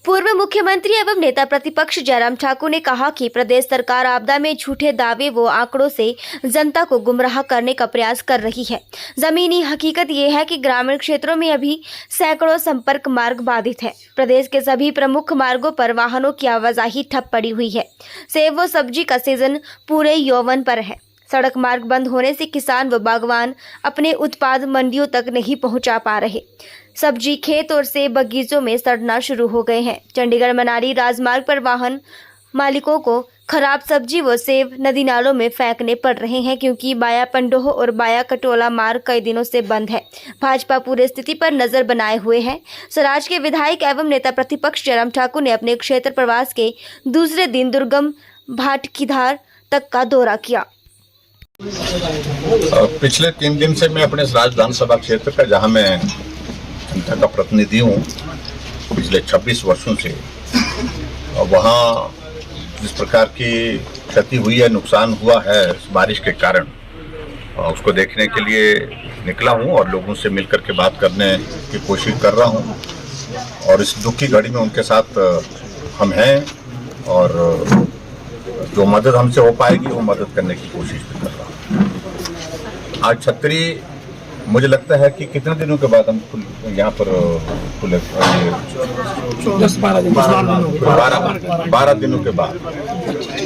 पूर्व मुख्यमंत्री एवं नेता प्रतिपक्ष जयराम ठाकुर ने कहा कि प्रदेश सरकार आपदा में झूठे दावे व आंकड़ों से जनता को गुमराह करने का प्रयास कर रही है। जमीनी हकीकत ये है कि ग्रामीण क्षेत्रों में अभी सैकड़ों संपर्क मार्ग बाधित है। प्रदेश के सभी प्रमुख मार्गों पर वाहनों की आवाजाही ठप पड़ी हुई है। सेब व सब्जी का सीजन पूरे यौवन पर है। सड़क मार्ग बंद होने से किसान व बागवान अपने उत्पाद मंडियों तक नहीं पहुंचा पा रहे। सब्जी खेत और सेब बगीचों में सड़ना शुरू हो गए हैं। चंडीगढ़ मनाली राजमार्ग पर वाहन मालिकों को खराब सब्जी व सेब नदी नालों में फेंकने पड़ रहे हैं क्योंकि बाया पंडोह और बाया कटोला मार्ग कई दिनों से बंद है। भाजपा पूरी स्थिति पर नजर बनाए हुए है। स्वराज के विधायक एवं नेता प्रतिपक्ष जयराम ठाकुर ने अपने क्षेत्र प्रवास के दूसरे दिन दुर्गम भाटकीधार तक का दौरा किया। पिछले 3 दिन से मैं अपने स्वराज विधानसभा क्षेत्र का, जहां मैं जनता का प्रतिनिधि हूँ पिछले 26 वर्षों से, और वहाँ जिस प्रकार की क्षति हुई है, नुकसान हुआ है इस बारिश के कारण, उसको देखने के लिए निकला हूँ और लोगों से मिलकर के बात करने की कोशिश कर रहा हूँ। और इस दुख की घड़ी में उनके साथ हम हैं और जो मदद हमसे हो पाएगी वो मदद करने की कोशिश भी कर रहा हूँ। आज छतरी मुझे लगता है कि कितने दिनों के बाद हम यहाँ पर 12 दिनों के बाद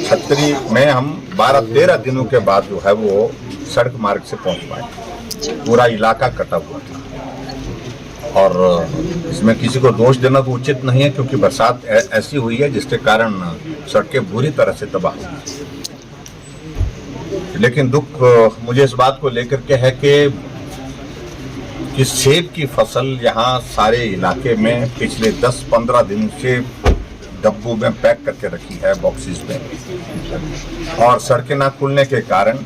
छतरी में हम 12-13 दिनों के बाद जो है वो सड़क मार्ग से पहुँच पाए। पूरा इलाका कटा हुआ था और इसमें किसी को दोष देना तो उचित नहीं है क्योंकि बरसात ऐसी हुई है जिसके कारण सड़कें बुरी तरह से तबाह हुई। लेकिन दुख मुझे इस बात को लेकर के है कि सेब की फसल यहाँ सारे इलाके में पिछले 10-15 दिन से डब्बों में पैक करके रखी है, बॉक्सेस में, और सड़कें ना खुलने के कारण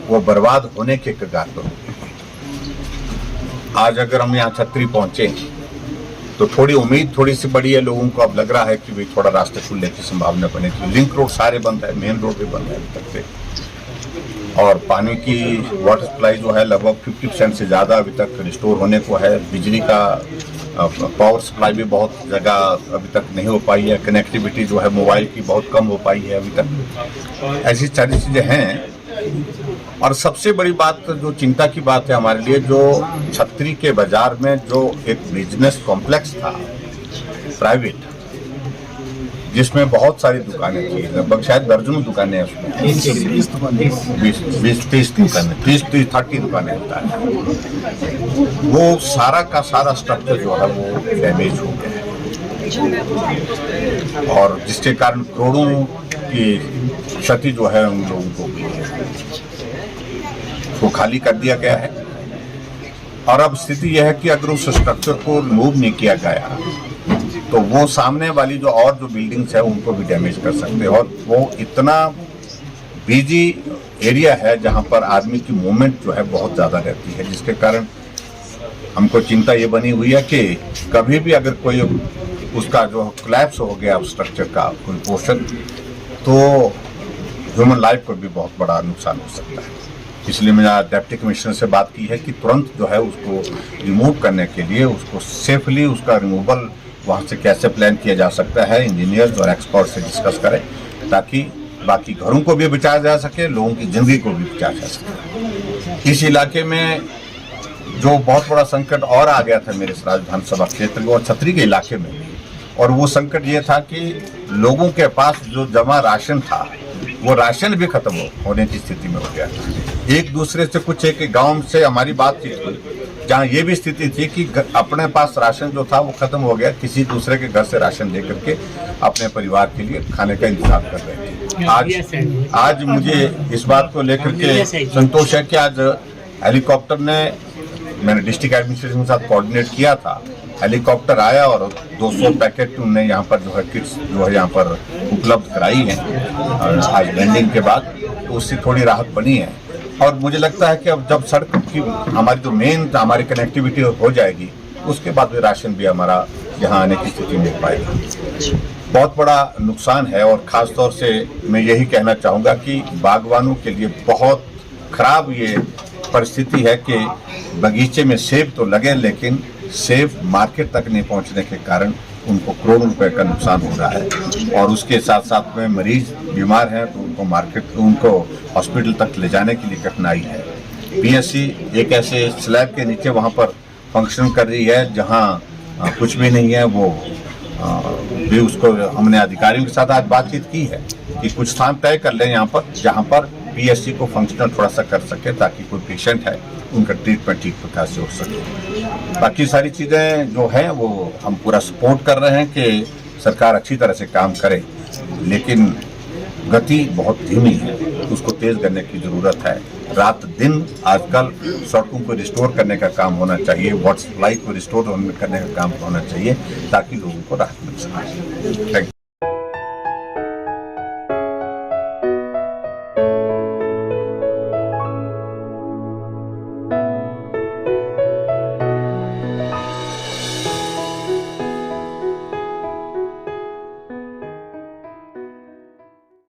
वो बर्बाद होने के कगार पर हो गई। आज अगर हम यहाँ छतरी पहुंचे तो थोड़ी उम्मीद थोड़ी सी बड़ी है लोगों को। अब लग रहा है कि भाई थोड़ा रास्ते खुलने की संभावना बनेगी। लिंक रोड सारे बंद है, मेन रोड भी बंद है अभी तक से, और पानी की वाटर सप्लाई जो है लगभग 50% से ज़्यादा अभी तक रिस्टोर होने को है। बिजली का पावर सप्लाई भी बहुत जगह अभी तक नहीं हो पाई है। कनेक्टिविटी जो है मोबाइल की बहुत कम हो पाई है अभी तक। ऐसी सारी चीज़ें हैं। और सबसे बड़ी बात जो चिंता की बात है हमारे लिए, जो छतरी के बाजार में जो एक बिजनेस कॉम्प्लेक्स था प्राइवेट, जिसमें बहुत सारी दुकानें थी, लगभग शायद दर्जनों दुकानें उसमें, 20-30 दुकानें, 30-30 दुकानें होता है, वो सारा का सारा स्ट्रक्चर जो है वो डैमेज हो गया है और जिसके कारण करोड़ों की क्षति जो है उन लोगों को हुई है। वो खाली कर दिया गया है और अब स्थिति यह है कि अगर उस स्ट्रक्चर को रिमूव नहीं किया गया तो वो सामने वाली जो बिल्डिंग्स है उनको भी डैमेज कर सकते हैं। और वो इतना बिजी एरिया है जहां पर आदमी की मूवमेंट जो है बहुत ज़्यादा रहती है, जिसके कारण हमको चिंता ये बनी हुई है कि कभी भी अगर कोई उसका जो कोलैप्स हो गया उस स्ट्रक्चर का कोई पोर्शन, तो ह्यूमन लाइफ को भी बहुत बड़ा नुकसान हो सकता है। इसलिए मैंने डिप्टी कमिश्नर से बात की है कि तुरंत जो है उसको रिमूव करने के लिए, उसको सेफली उसका रिमूवल वहाँ से कैसे प्लान किया जा सकता है, इंजीनियर्स और एक्सपर्ट से डिस्कस करें ताकि बाकी घरों को भी बचाया जा सके, लोगों की जिंदगी को भी बचाया जा सके। इस इलाके में जो बहुत बड़ा संकट और आ गया था मेरे स्वराज विधानसभा क्षेत्र में और छतरी के इलाके में, और वो संकट ये था कि लोगों के पास जो जमा राशन था वो राशन भी खत्म होने की स्थिति में हो गया। एक दूसरे से कुछ एक गांव से हमारी बातचीत हुई जहाँ ये भी स्थिति थी कि अपने पास राशन जो था वो खत्म हो गया, किसी दूसरे के घर से राशन लेकर के अपने परिवार के लिए खाने का इंतजाम कर रहे थे। आज मुझे इस बात को लेकर के संतोष है कि आज हेलीकॉप्टर ने, मैंने डिस्ट्रिक्ट एडमिनिस्ट्रेशन के साथ कोऑर्डिनेट किया था, हेलीकॉप्टर आया और 200 पैकेट उन्हें यहाँ पर जो है किट्स जो है यहाँ पर उपलब्ध कराई हैं आज लैंडिंग के बाद, तो उससे थोड़ी राहत बनी है। और मुझे लगता है कि अब जब सड़क की हमारी जो मेन हमारी कनेक्टिविटी हो जाएगी उसके बाद भी राशन भी हमारा यहाँ आने की स्थिति मिल पाएगी। बहुत बड़ा नुकसान है और ख़ास तौर से मैं यही कहना चाहूँगा कि बागवानों के लिए बहुत खराब ये परिस्थिति है कि बगीचे में सेब तो लगे लेकिन सेब मार्केट तक नहीं पहुंचने के कारण उनको करोड़ों रुपए का नुकसान हो रहा है। और उसके साथ साथ में मरीज बीमार हैं तो उनको हॉस्पिटल तक ले जाने के लिए कठिनाई है। पीएससी एक ऐसे स्लैब के नीचे वहाँ पर फंक्शन कर रही है जहाँ कुछ भी नहीं है। वो भी उसको हमने अधिकारियों के साथ आज बातचीत की है कि कुछ स्थान तय कर लें यहाँ पर जहाँ पर पीएससी को फंक्शनल थोड़ा सा कर सके, ताकि कोई पेशेंट है उनका ट्रीटमेंट ठीक प्रकार से हो सके। बाकी सारी चीज़ें जो हैं वो हम पूरा सपोर्ट कर रहे हैं कि सरकार अच्छी तरह से काम करे, लेकिन गति बहुत धीमी है, उसको तेज करने की ज़रूरत है। रात दिन आजकल सड़कों को रिस्टोर करने का काम होना चाहिए, वाटर सप्लाई को रिस्टोर करने का काम होना चाहिए, ताकि लोगों को राहत मिल सके। Thank you.